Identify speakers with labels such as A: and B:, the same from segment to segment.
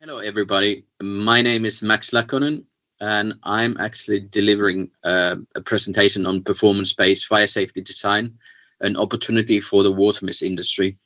A: Hello, everybody. My name is Max Lakonen, and I'm actually delivering a presentation on performance-based fire safety design, an opportunity for the water mist industry.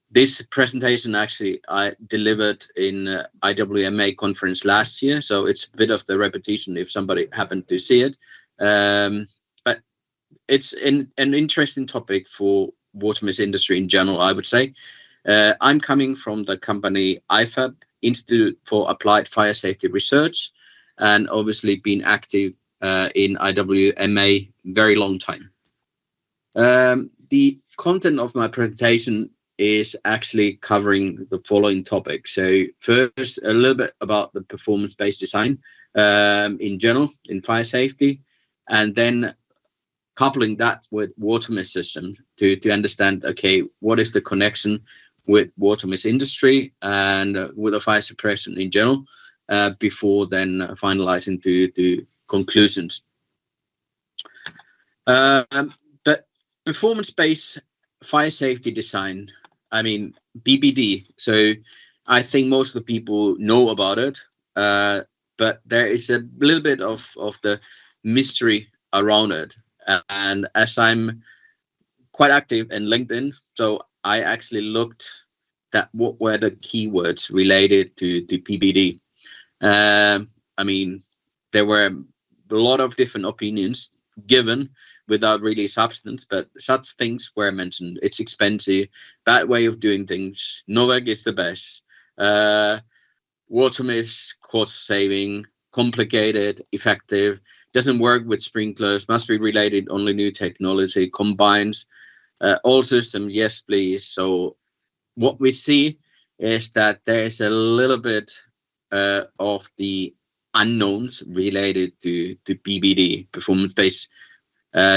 A: This presentation actually I delivered in IWMA conference last year, so it's a bit of the repetition if somebody happened to see it. But it's an interesting topic for water mist industry in general, I would say. I'm coming from the company IFAB, Institute for Applied Fire Safety Research, and obviously been active in IWMA very long time. The content of my presentation is actually covering the following topics. So first, a little bit about the performance-based design in general in fire safety, and then coupling that with water mist system to understand, okay, what is the connection with water mist industry and with the fire suppression in general before then finalizing to conclusions. But performance-based fire safety design, I mean, BBD. So I think most of the people know about it, but there is a little bit of the mystery around it. And as I'm quite active in LinkedIn, so I actually looked at what were the keywords related to PBD. I mean, there were a lot of different opinions given without really substance, but such things were mentioned. It's expensive, bad way of doing things. Novak is the best. Water mist, cost saving, complicated, effective, doesn't work with sprinklers, must be related only new technology, combines all systems, yes, please. So what we see is that there is a little bit of the unknowns related to PBD, performance-based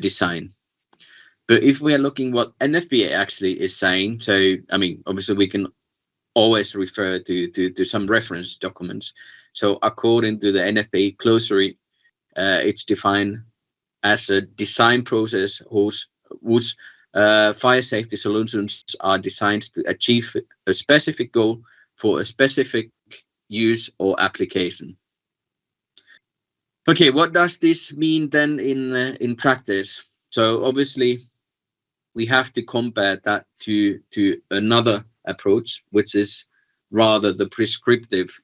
A: design. But if we are looking what NFPA actually is saying, so I mean, obviously we can always refer to some reference documents. So according to the NFPA glossary, it's defined as a design process whose fire safety solutions are designed to achieve a specific goal for a specific use or application. Okay, what does this mean then in practice? So obviously we have to compare that to another approach, which is rather the prescriptive,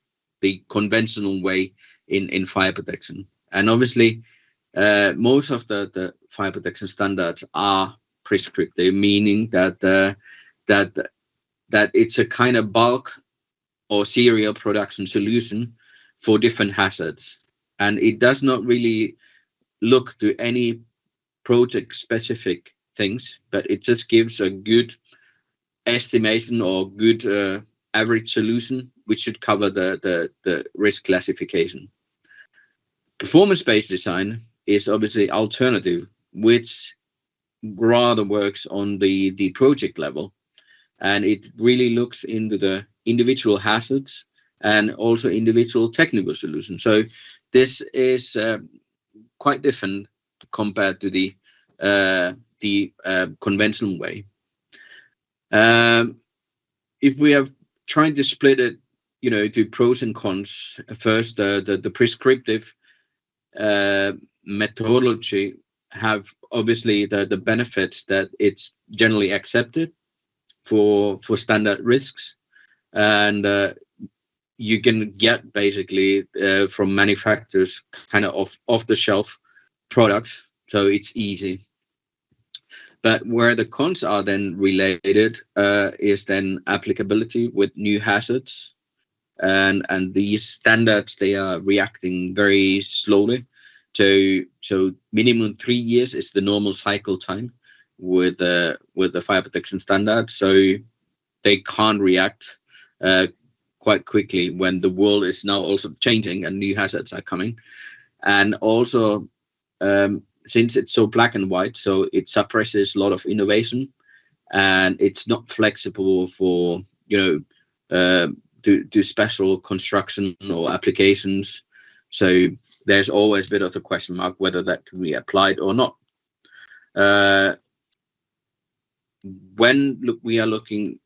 A: the conventional way in fire protection. And obviously most of the fire protection standards are prescriptive, meaning that that it's a kind of bulk or serial production solution for different hazards, and it does not really look to any project specific things, but it just gives a good estimation or good average solution which should cover the risk classification. Performance-based design is obviously alternative, which rather works on the project level, and it really looks into the individual hazards and also individual technical solutions. So this is quite different compared to the conventional way. If we are trying to split it, to pros and cons, first the prescriptive methodology have obviously the benefits that it's generally accepted for standard risks, and you can get basically from manufacturers kind of off the shelf products, so it's easy. But where the cons are then related is then applicability with new hazards, and these standards, they are reacting very slowly. So minimum 3 years is the normal cycle time with the fire protection standard. So they can't react quite quickly when the world is now also changing and new hazards are coming. And also since it's so black and white, so it suppresses a lot of innovation, and it's not flexible for do special construction or applications. So there's always a bit of a question mark whether that can be applied or not. When we are looking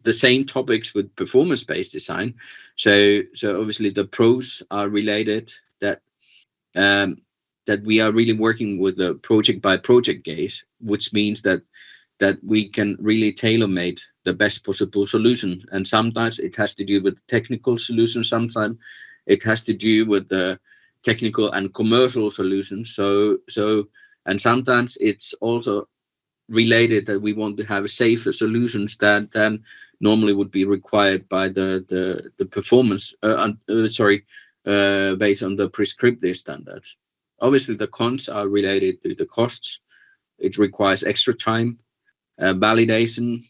A: the same topics with performance-based design. So obviously the pros are related, that um, that we are really working with a project by project case, which means that we can really tailor-made the best possible solution. And sometimes it has to do with technical solutions, sometimes it has to do with the technical and commercial solutions. And sometimes it's also related that we want to have safer solutions than normally would be required by the performance based on the prescriptive standards. Obviously the cons are related to the costs. It requires extra time, validation.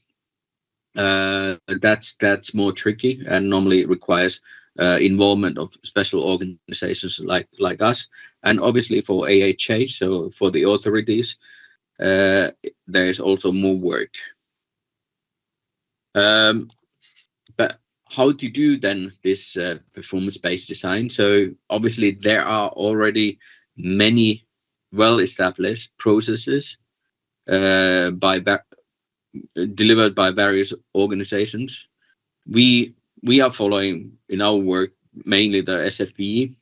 A: That's more tricky, and normally it requires involvement of special organizations like us, and obviously for AHA, so for the authorities, there is also more work. But how to do then this performance-based design? So obviously there are already many well-established processes delivered by various organizations. We are following in our work mainly the SFPE,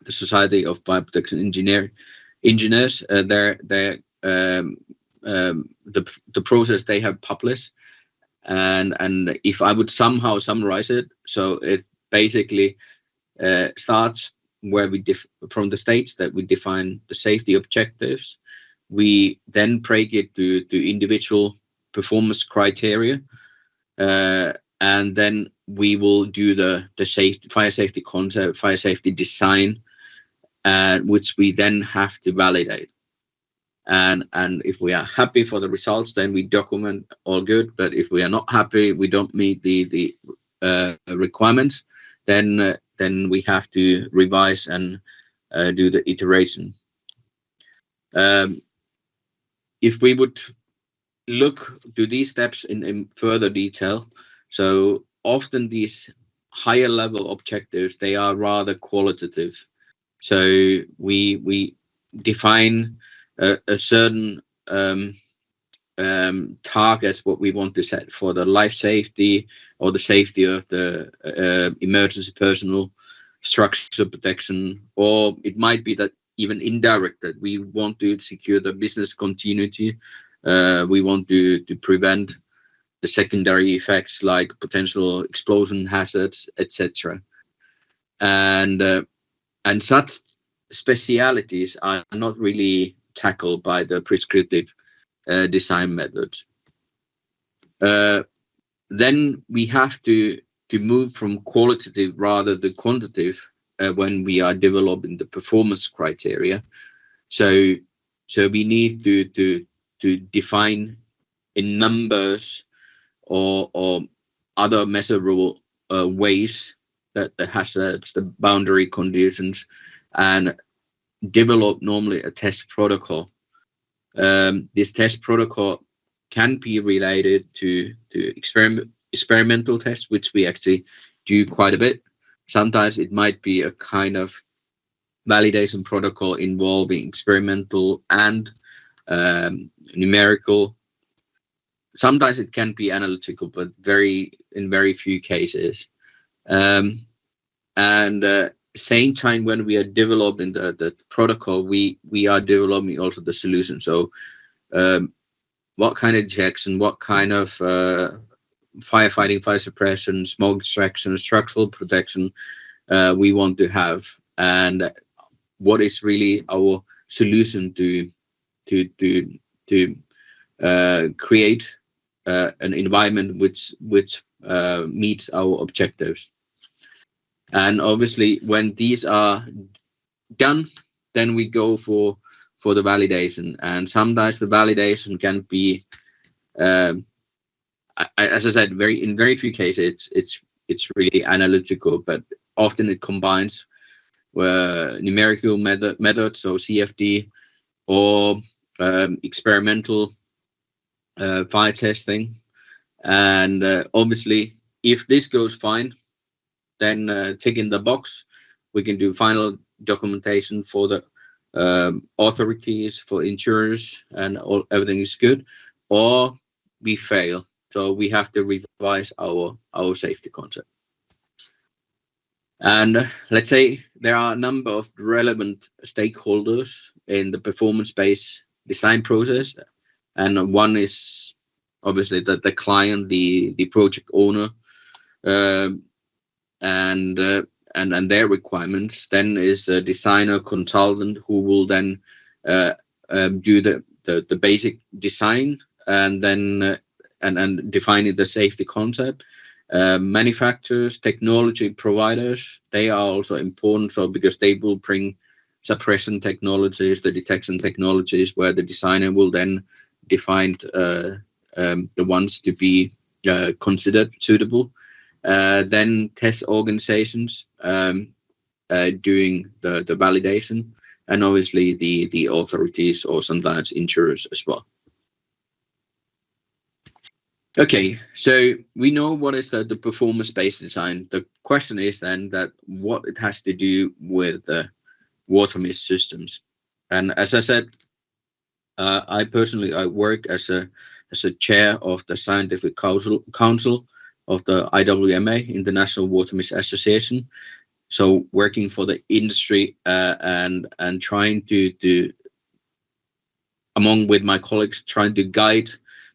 A: the Society of Bioprotection Engineers. The process they have published, and if I would somehow summarize it, so it basically starts where we from the states that we define the safety objectives. We then break it to individual performance criteria, and then we will do the fire safety concept, fire safety design, which we then have to validate. And if we are happy for the results, then we document all good. But if we are not happy, we don't meet the requirements, then we have to revise and do the iteration. If we would look to these steps in further detail, so often these higher level objectives, they are rather qualitative. So we define a certain targets what we want to set for the life safety or the safety of the emergency personnel, structure protection, or it might be that even indirect, that we want to secure the business continuity. We want to prevent the secondary effects like potential explosion hazards, etc. And such specialities are not really tackled by the prescriptive design methods. Then we have to move from qualitative rather than quantitative when we are developing the performance criteria. So we need to define in numbers or other measurable ways that the hazards, the boundary conditions, and develop normally a test protocol. This test protocol can be related to experimental tests, which we actually do quite a bit. Sometimes it might be a kind of validation protocol involving experimental and numerical. Sometimes it can be analytical, but in very few cases. Same time when we are developing the protocol, we are developing also the solution. So what kind of detection, what kind of firefighting, fire suppression, smoke extraction, structural protection we want to have, and what is really our solution to create an environment which meets our objectives. And obviously when these are done, then we go for the validation. And sometimes the validation can be as I said, in very few cases it's really analytical, but often it combines numerical methods, so CFD, or experimental fire testing. And obviously if this goes fine, then tick in the box, we can do final documentation for the authorities, for insurers, and everything is good. Or we fail, so we have to revise our safety concept. And let's say there are a number of relevant stakeholders in the performance-based design process, and one is obviously the client, the project owner, and their requirements. Then is a designer consultant who will then do the basic design, and then and defining the safety concept. Manufacturers, technology providers, they are also important, so because they will bring suppression technologies, the detection technologies, where the designer will then define the ones to be considered suitable. Then test organizations doing the validation, and obviously the authorities, or sometimes insurers as well. Okay, so we know what is the performance-based design. The question is then that what it has to do with water mist systems. And as I said, I personally work as a chair of the scientific council of the IWMA, International Water Mist Association. So working for the industry and trying to among with my colleagues, trying to guide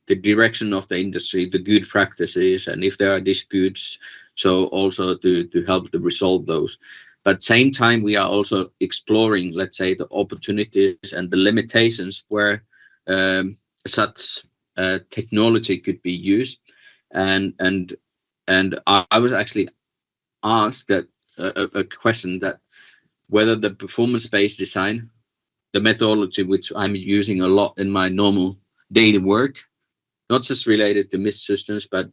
A: the direction of the industry, the good practices, and if there are disputes, so also to help to resolve those. But same time, we are also exploring, let's say, the opportunities and the limitations where such technology could be used. And I was actually asked that a question that whether the performance-based design, the methodology which I'm using a lot in my normal daily work, not just related to mist systems, but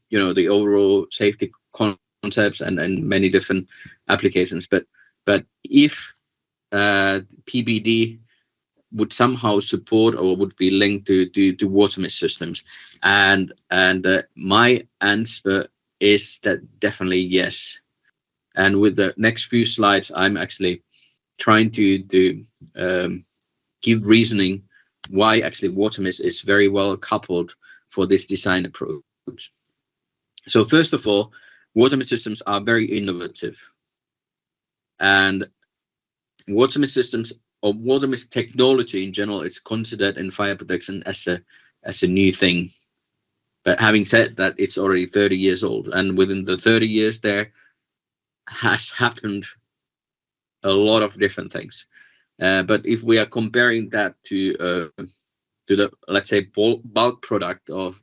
A: you know, the overall safety concepts and many different applications. But if PBD would somehow support or would be linked to water mist systems, and my answer is that definitely yes. And with the next few slides, I'm actually trying to give reasoning why actually water mist is very well coupled for this design approach. So first of all, water mist systems are very innovative, and water mist systems, or water mist technology in general, is considered in fire protection as a new thing. But having said that, it's already 30 years old, and within the 30 years there has happened a lot of different things. But if we are comparing that to the, let's say, bulk product of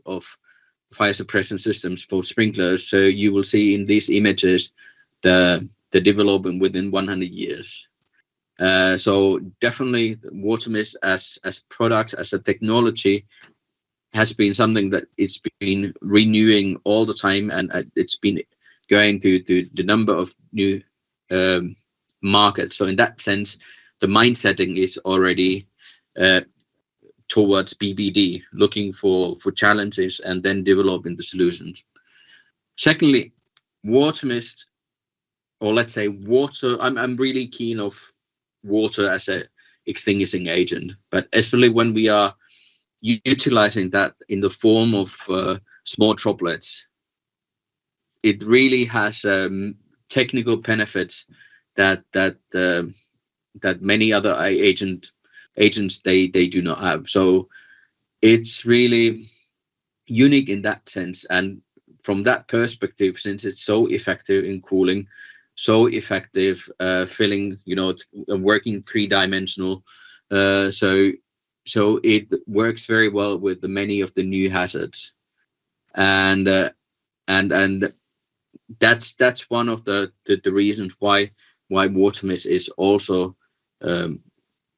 A: fire suppression systems for sprinklers, so you will see in these images the development within 100 years. So definitely water mist as products, as a technology, has been something that it's been renewing all the time, and it's been going to the number of new markets. So in that sense, the mindsetting is already towards BBD, looking for challenges and then developing the solutions. Secondly, water mist, or let's say water, I'm really keen of water as a extinguishing agent, but especially when we are utilizing that in the form of small droplets, it really has technical benefits that many other agents they do not have. So it's really unique in that sense, and from that perspective, since it's so effective in cooling, so effective filling, you know, working three-dimensional, so it works very well with the many of the new hazards, and that's one of the reasons why water mist is also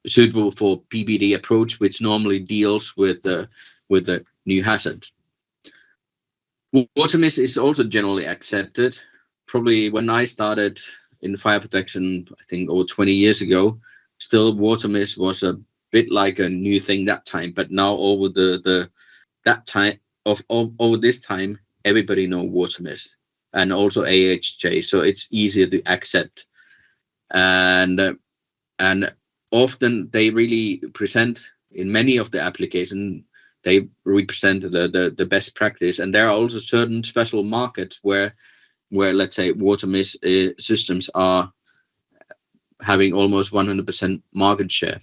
A: suitable for PBD approach, which normally deals with the new hazards. Water mist is also generally accepted. Probably when I started in fire protection, I think over 20 years ago, still water mist was a bit like a new thing that time. But now over over this time, everybody know water mist and also AHJ, so it's easier to accept. And often they really present in many of the applications they represent the best practice. And there are also certain special markets where let's say water mist systems are having almost 100% market share.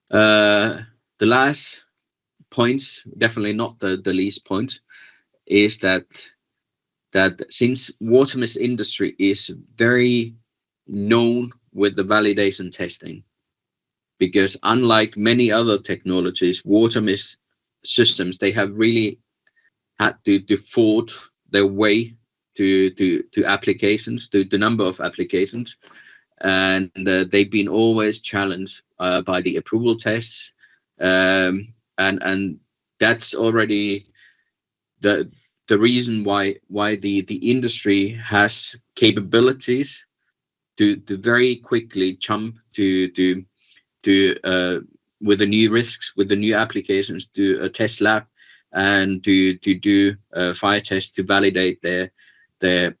A: The last points, definitely not the least point, is that since water mist industry is very known with the validation testing, because unlike many other technologies, water mist systems, they have really had to default their way to applications, to the number of applications, and they've been always challenged by the approval tests, and that's already the reason why the industry has capabilities to very quickly jump to with the new risks, with the new applications, to a test lab and to do fire tests to validate their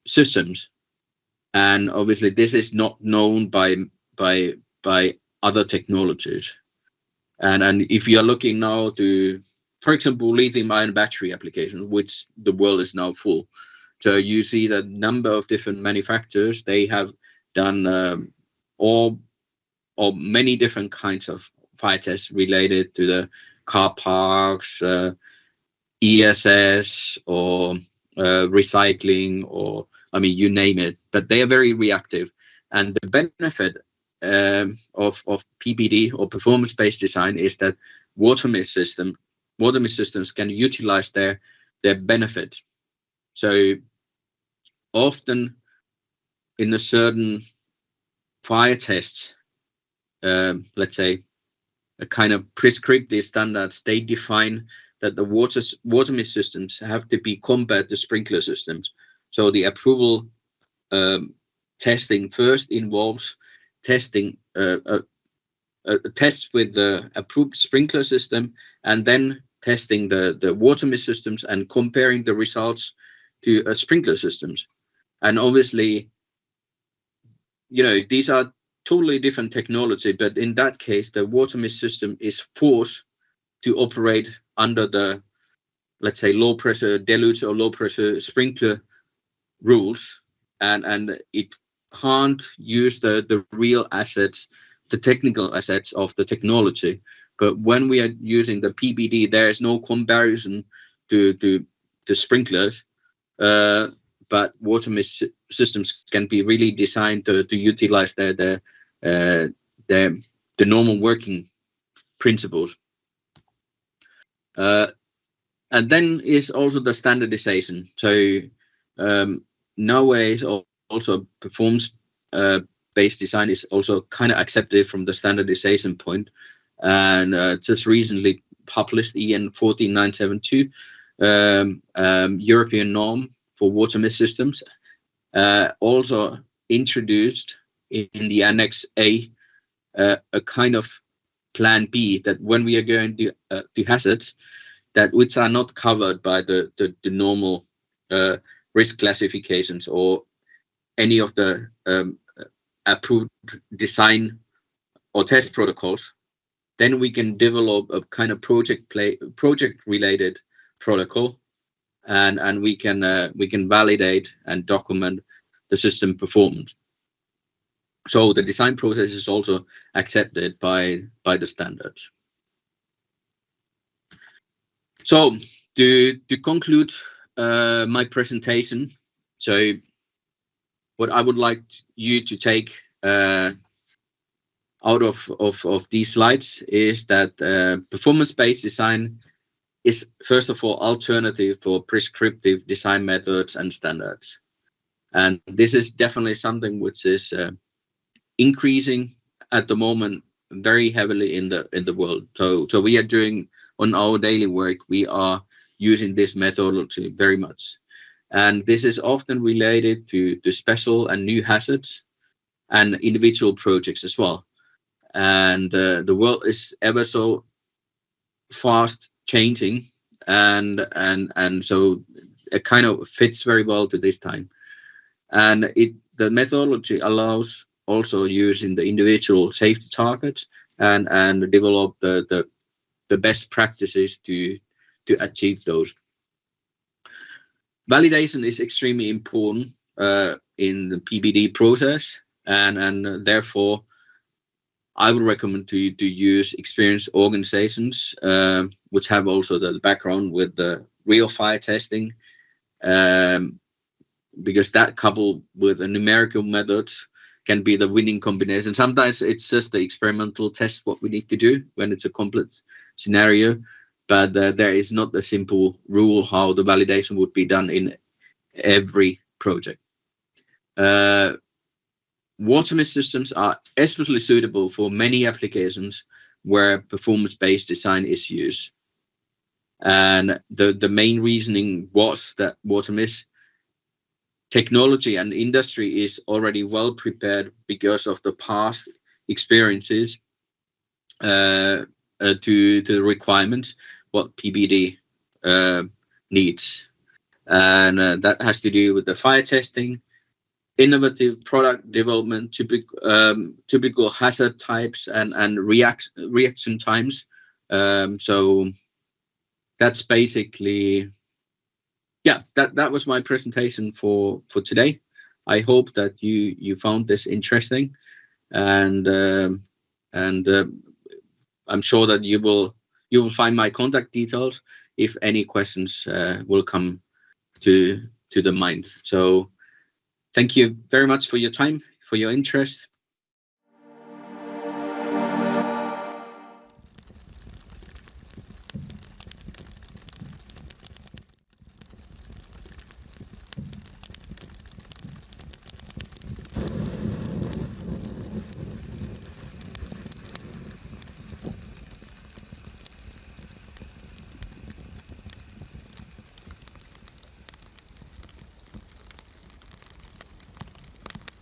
A: systems. And obviously this is not known by other technologies. And if you are looking now to, for example, lithium-ion battery applications, which the world is now full, so you see that number of different manufacturers, they have done all or many different kinds of fire tests related to the car parks, ESS, or recycling, or I mean, you name it. But they are very reactive, and the benefit of PBD or performance-based design is that water mist systems can utilize their benefit. So often in a certain fire test, let's say a kind of prescriptive standards, they define that the water mist systems have to be compared to sprinkler systems. So the approval testing first involves testing a test with the approved sprinkler system, and then testing the water mist systems and comparing the results to sprinkler systems. And obviously, these are totally different technology, but in that case, the water mist system is forced to operate under the, let's say, low pressure deluge or low pressure sprinkler rules, and it can't use the real assets, the technical assets of the technology. But when we are using the PBD, there is no comparison to the sprinklers, but water mist systems can be really designed to utilize the normal working principles. And then is also the standardization. So nowadays also performance-based design is also kind of accepted from the standardization point, and just recently published EN 14972, European norm for water mist systems, also introduced in the Annex A a kind of plan B, that when we are going to hazards that which are not covered by the normal risk classifications or any of the approved design or test protocols, then we can develop a kind of project related protocol, and we can validate and document the system performance. So the design process is also accepted by the standards. So to conclude my presentation, so what I would like you to take out of these slides is that performance-based design is first of all alternative for prescriptive design methods and standards, and this is definitely something which is increasing at the moment very heavily in the world. So we are doing on our daily work, we are using this methodology very much, and this is often related to special and new hazards and individual projects as well. And the world is ever so fast changing, and so it kind of fits very well to this time. And the methodology allows also using the individual safety targets and develop the best practices to achieve those. Validation is extremely important in the PBD process, and therefore I would recommend to use experienced organizations which have also the background with the real fire testing, um, because that coupled with a numerical methods can be the winning combination. Sometimes it's just the experimental test what we need to do when it's a complex scenario, but there is not a simple rule how the validation would be done in every project. Uh, Water mist systems are especially suitable for many applications where performance-based design is used. And the main reasoning was that water mist technology and industry is already well prepared because of the past experiences to the requirements what PBD needs. And that has to do with the fire testing, innovative product development, typical hazard types, and reaction times. So that's basically, yeah, that was my presentation for today. I hope that you found this interesting, and I'm sure that you will find my contact details if any questions will come to the mind. So thank you very much for your time, for your interest,